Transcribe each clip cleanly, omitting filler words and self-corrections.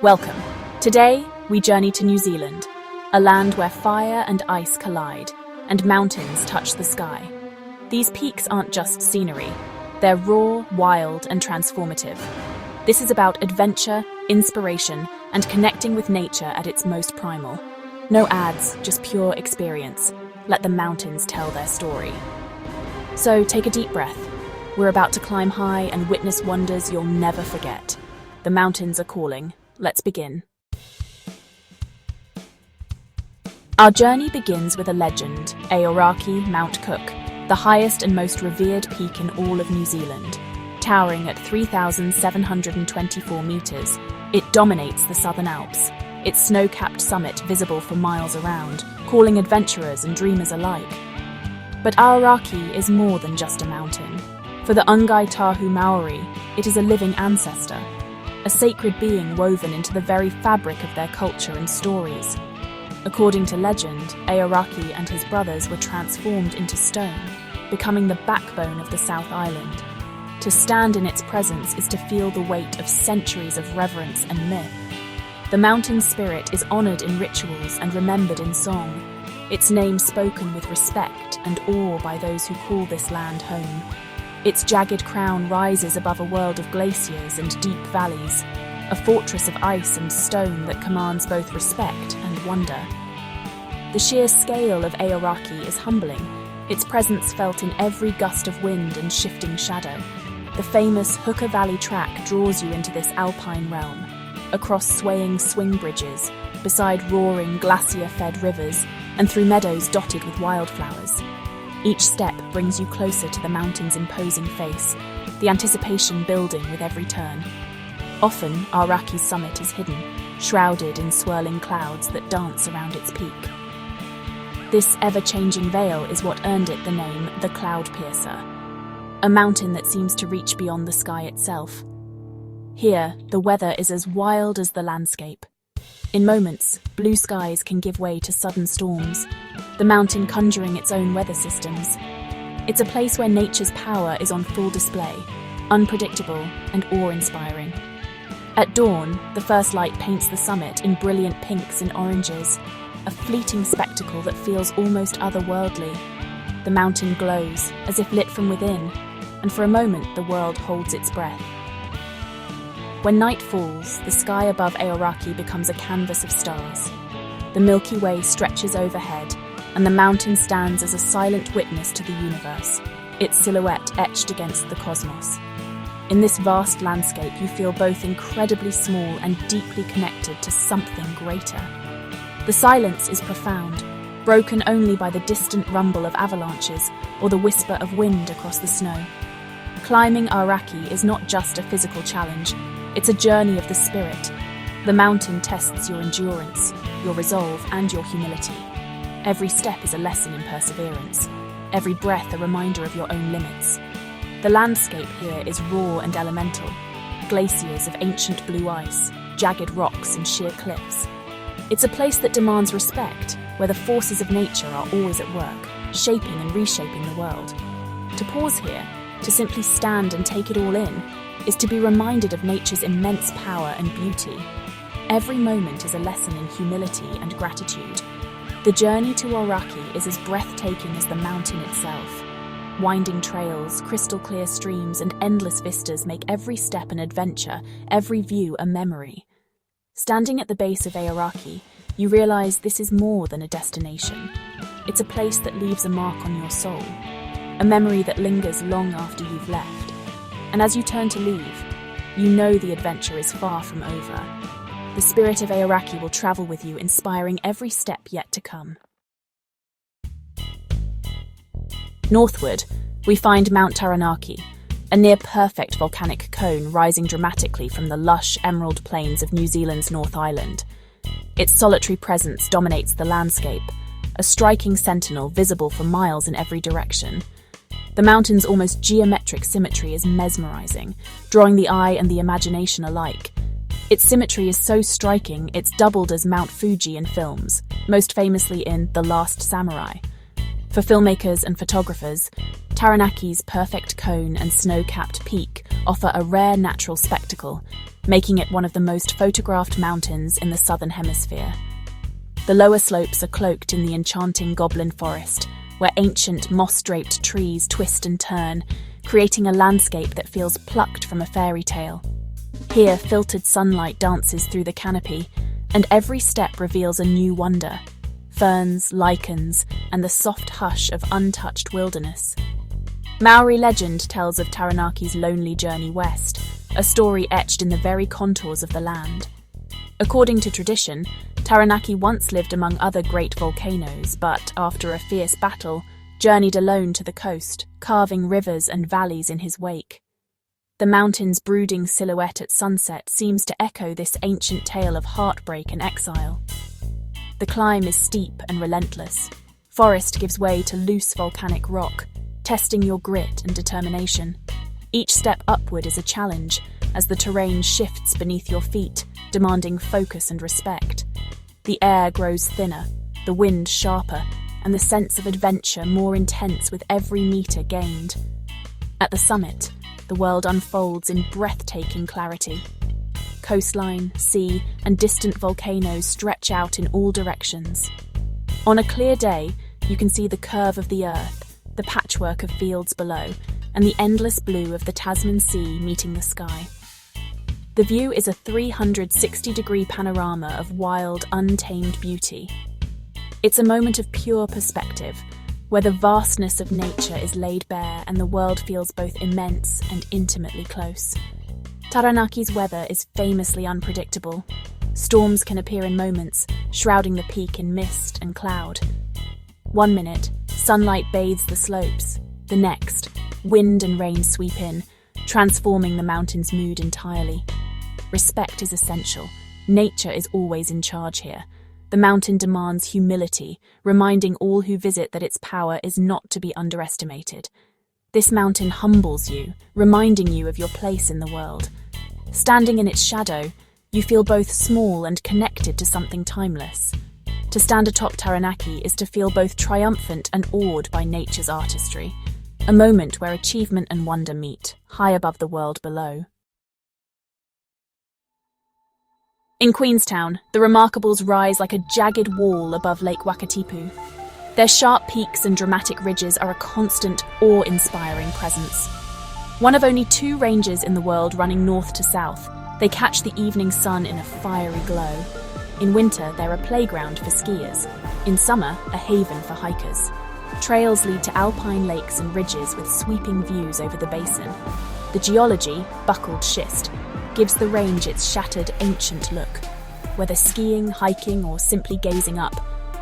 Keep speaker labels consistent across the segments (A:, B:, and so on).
A: Welcome. Today, we journey to New Zealand, a land where fire and ice collide, and mountains touch the sky. These peaks aren't just scenery, they're raw, wild, and transformative. This is about adventure, inspiration, and connecting with nature at its most primal. No ads, just pure experience. Let the mountains tell their story. So take a deep breath. We're about to climb high and witness wonders you'll never forget. The mountains are calling. Let's begin. Our journey begins with a legend, Aoraki Mount Cook, the highest and most revered peak in all of New Zealand. Towering at 3,724 metres, it dominates the Southern Alps, its snow-capped summit visible for miles around, calling adventurers and dreamers alike. But Aoraki is more than just a mountain. For the Ngai Tahu Maori, it is a living ancestor, a sacred being woven into the very fabric of their culture and stories. According to legend, Aoraki and his brothers were transformed into stone, becoming the backbone of the South Island. To stand in its presence is to feel the weight of centuries of reverence and myth. The mountain spirit is honoured in rituals and remembered in song, its name spoken with respect and awe by those who call this land home. Its jagged crown rises above a world of glaciers and deep valleys, a fortress of ice and stone that commands both respect and wonder. The sheer scale of Aoraki is humbling, its presence felt in every gust of wind and shifting shadow. The famous Hooker Valley track draws you into this alpine realm, across swaying swing bridges, beside roaring glacier-fed rivers, and through meadows dotted with wildflowers. Each step brings you closer to the mountain's imposing face, the anticipation building with every turn. Often, Aoraki's summit is hidden, shrouded in swirling clouds that dance around its peak. This ever-changing veil is what earned it the name the Cloud Piercer, a mountain that seems to reach beyond the sky itself. Here, the weather is as wild as the landscape. In moments, blue skies can give way to sudden storms, the mountain conjuring its own weather systems. It's a place where nature's power is on full display, unpredictable and awe-inspiring. At dawn, the first light paints the summit in brilliant pinks and oranges, a fleeting spectacle that feels almost otherworldly. The mountain glows, as if lit from within, and for a moment the world holds its breath. When night falls, the sky above Aoraki becomes a canvas of stars. The Milky Way stretches overhead, and the mountain stands as a silent witness to the universe, its silhouette etched against the cosmos. In this vast landscape, you feel both incredibly small and deeply connected to something greater. The silence is profound, broken only by the distant rumble of avalanches or the whisper of wind across the snow. Climbing Aoraki is not just a physical challenge, it's a journey of the spirit. The mountain tests your endurance, your resolve, and your humility. Every step is a lesson in perseverance, every breath a reminder of your own limits. The landscape here is raw and elemental, glaciers of ancient blue ice, jagged rocks and sheer cliffs. It's a place that demands respect, where the forces of nature are always at work, shaping and reshaping the world. To pause here, to simply stand and take it all in, is to be reminded of nature's immense power and beauty. Every moment is a lesson in humility and gratitude. The journey to Aoraki is as breathtaking as the mountain itself. Winding trails, crystal-clear streams, and endless vistas make every step an adventure, every view a memory. Standing at the base of Aoraki, you realize this is more than a destination. It's a place that leaves a mark on your soul, a memory that lingers long after you've left. And as you turn to leave, you know the adventure is far from over. The spirit of Aoraki will travel with you, inspiring every step yet to come. Northward, we find Mount Taranaki, a near-perfect volcanic cone rising dramatically from the lush emerald plains of New Zealand's North Island. Its solitary presence dominates the landscape, a striking sentinel visible for miles in every direction. The mountain's almost geometric symmetry is mesmerizing, drawing the eye and the imagination alike. Its symmetry is so striking, it's doubled as Mount Fuji in films, most famously in The Last Samurai. For filmmakers and photographers, Taranaki's perfect cone and snow-capped peak offer a rare natural spectacle, making it one of the most photographed mountains in the southern hemisphere. The lower slopes are cloaked in the enchanting goblin forest, where ancient moss-draped trees twist and turn, creating a landscape that feels plucked from a fairy tale. Here, filtered sunlight dances through the canopy, and every step reveals a new wonder: ferns, lichens, and the soft hush of untouched wilderness. Maori legend tells of Taranaki's lonely journey west, a story etched in the very contours of the land. According to tradition, Taranaki once lived among other great volcanoes, but after a fierce battle, journeyed alone to the coast, carving rivers and valleys in his wake. The mountain's brooding silhouette at sunset seems to echo this ancient tale of heartbreak and exile. The climb is steep and relentless. Forest gives way to loose volcanic rock, testing your grit and determination. Each step upward is a challenge, as the terrain shifts beneath your feet, demanding focus and respect. The air grows thinner, the wind sharper, and the sense of adventure more intense with every meter gained. At the summit, the world unfolds in breathtaking clarity. Coastline, sea, and distant volcanoes stretch out in all directions. On a clear day, you can see the curve of the earth, the patchwork of fields below, and the endless blue of the Tasman Sea meeting the sky. The view is a 360-degree panorama of wild, untamed beauty. It's a moment of pure perspective, where the vastness of nature is laid bare and the world feels both immense and intimately close. Taranaki's weather is famously unpredictable. Storms can appear in moments, shrouding the peak in mist and cloud. One minute, sunlight bathes the slopes. The next, wind and rain sweep in, transforming the mountain's mood entirely. Respect is essential. Nature is always in charge here. The mountain demands humility, reminding all who visit that its power is not to be underestimated. This mountain humbles you, reminding you of your place in the world. Standing in its shadow, you feel both small and connected to something timeless. To stand atop Taranaki is to feel both triumphant and awed by nature's artistry, a moment where achievement and wonder meet, high above the world below. In Queenstown, the Remarkables rise like a jagged wall above Lake Wakatipu. Their sharp peaks and dramatic ridges are a constant, awe-inspiring presence. One of only 2 ranges in the world running north to south, they catch the evening sun in a fiery glow. In winter, they're a playground for skiers. In summer, a haven for hikers. Trails lead to alpine lakes and ridges with sweeping views over the basin. The geology, buckled schist, gives the range its shattered, ancient look. Whether skiing, hiking, or simply gazing up,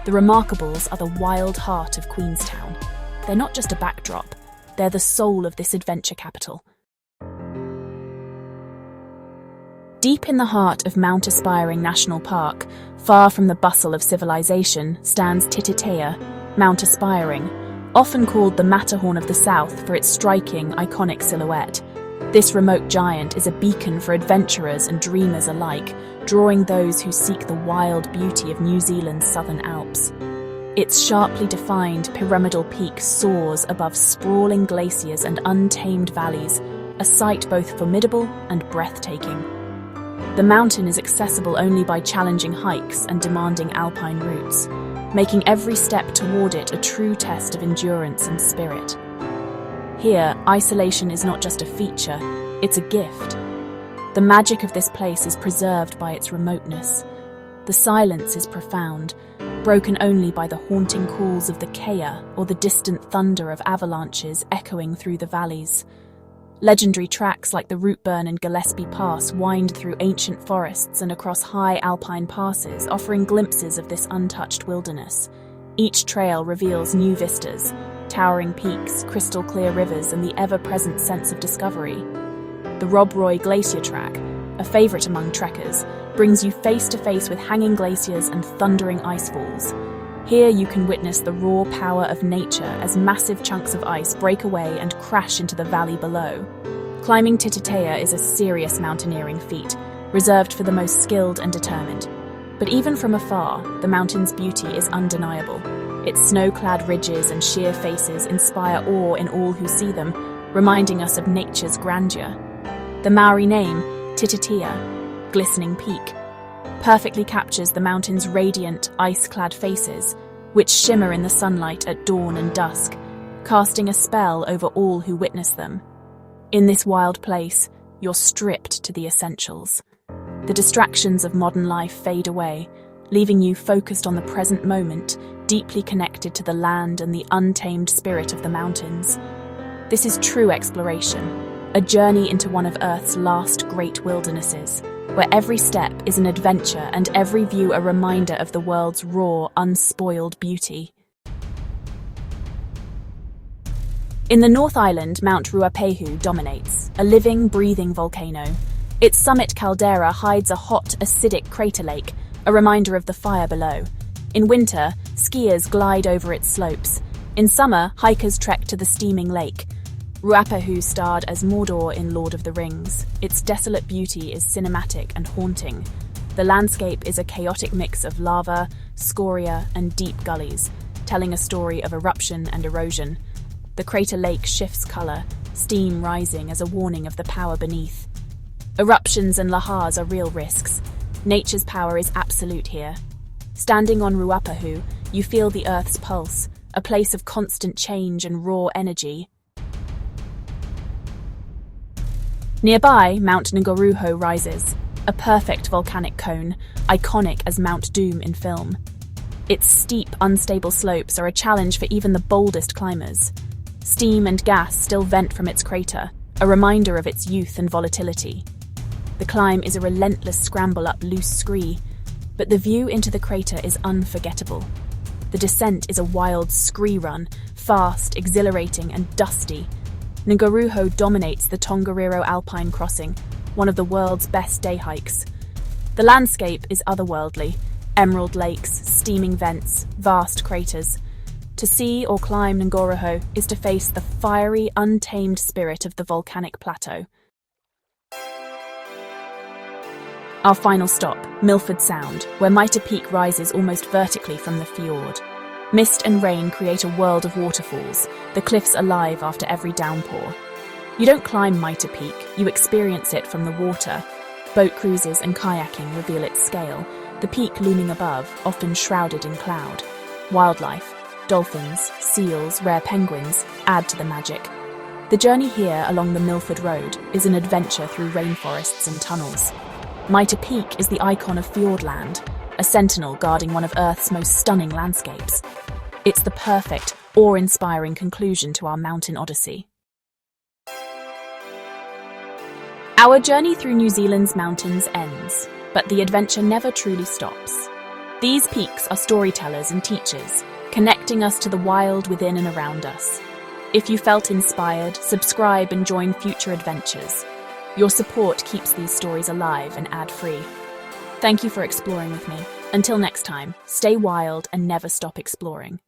A: the Remarkables are the wild heart of Queenstown. They're not just a backdrop, they're the soul of this adventure capital. Deep in the heart of Mount Aspiring National Park, far from the bustle of civilization, stands Tititea, Mount Aspiring, often called the Matterhorn of the South for its striking, iconic silhouette. This remote giant is a beacon for adventurers and dreamers alike, drawing those who seek the wild beauty of New Zealand's Southern Alps. Its sharply defined pyramidal peak soars above sprawling glaciers and untamed valleys, a sight both formidable and breathtaking. The mountain is accessible only by challenging hikes and demanding alpine routes, making every step toward it a true test of endurance and spirit. Here, isolation is not just a feature, it's a gift. The magic of this place is preserved by its remoteness. The silence is profound, broken only by the haunting calls of the kea or the distant thunder of avalanches echoing through the valleys. Legendary tracks like the Routeburn and Gillespie Pass wind through ancient forests and across high alpine passes, offering glimpses of this untouched wilderness. Each trail reveals new vistas, towering peaks, crystal-clear rivers, and the ever-present sense of discovery. The Rob Roy Glacier Track, a favourite among trekkers, brings you face-to-face with hanging glaciers and thundering ice falls. Here you can witness the raw power of nature as massive chunks of ice break away and crash into the valley below. Climbing Tititea is a serious mountaineering feat, reserved for the most skilled and determined. But even from afar, the mountain's beauty is undeniable. Its snow-clad ridges and sheer faces inspire awe in all who see them, reminding us of nature's grandeur. The Maori name, Tititea, glistening peak, perfectly captures the mountain's radiant, ice-clad faces, which shimmer in the sunlight at dawn and dusk, casting a spell over all who witness them. In this wild place, you're stripped to the essentials. The distractions of modern life fade away, leaving you focused on the present moment, deeply connected to the land and the untamed spirit of the mountains. This is true exploration, a journey into one of Earth's last great wildernesses, where every step is an adventure and every view a reminder of the world's raw, unspoiled beauty. In the North Island, Mount Ruapehu dominates, a living, breathing volcano. Its summit caldera hides a hot, acidic crater lake, a reminder of the fire below. In winter, skiers glide over its slopes. In summer, hikers trek to the steaming lake. Ruapehu starred as Mordor in Lord of the Rings. Its desolate beauty is cinematic and haunting. The landscape is a chaotic mix of lava, scoria, and deep gullies, telling a story of eruption and erosion. The crater lake shifts color, steam rising as a warning of the power beneath. Eruptions and lahars are real risks. Nature's power is absolute here. Standing on Ruapehu, you feel the Earth's pulse, a place of constant change and raw energy. Nearby, Mount Nguruho rises, a perfect volcanic cone, iconic as Mount Doom in film. Its steep, unstable slopes are a challenge for even the boldest climbers. Steam and gas still vent from its crater, a reminder of its youth and volatility. The climb is a relentless scramble up loose scree, but the view into the crater is unforgettable. The descent is a wild scree run, fast, exhilarating, and dusty. Nguruho dominates the Tongariro Alpine crossing, one of the world's best day hikes. The landscape is otherworldly: emerald lakes, steaming vents, vast craters. To see or climb Nguruho is to face the fiery, untamed spirit of the volcanic plateau. Our final stop, Milford Sound, where Mitre Peak rises almost vertically from the fjord. Mist and rain create a world of waterfalls, the cliffs alive after every downpour. You don't climb Mitre Peak, you experience it from the water. Boat cruises and kayaking reveal its scale, the peak looming above, often shrouded in cloud. Wildlife, dolphins, seals, rare penguins, add to the magic. The journey here along the Milford Road is an adventure through rainforests and tunnels. Mitre Peak is the icon of Fjordland, a sentinel guarding one of Earth's most stunning landscapes. It's the perfect, awe-inspiring conclusion to our mountain odyssey. Our journey through New Zealand's mountains ends, but the adventure never truly stops. These peaks are storytellers and teachers, connecting us to the wild within and around us. If you felt inspired, subscribe and join future adventures. Your support keeps these stories alive and ad-free. Thank you for exploring with me. Until next time, stay wild and never stop exploring.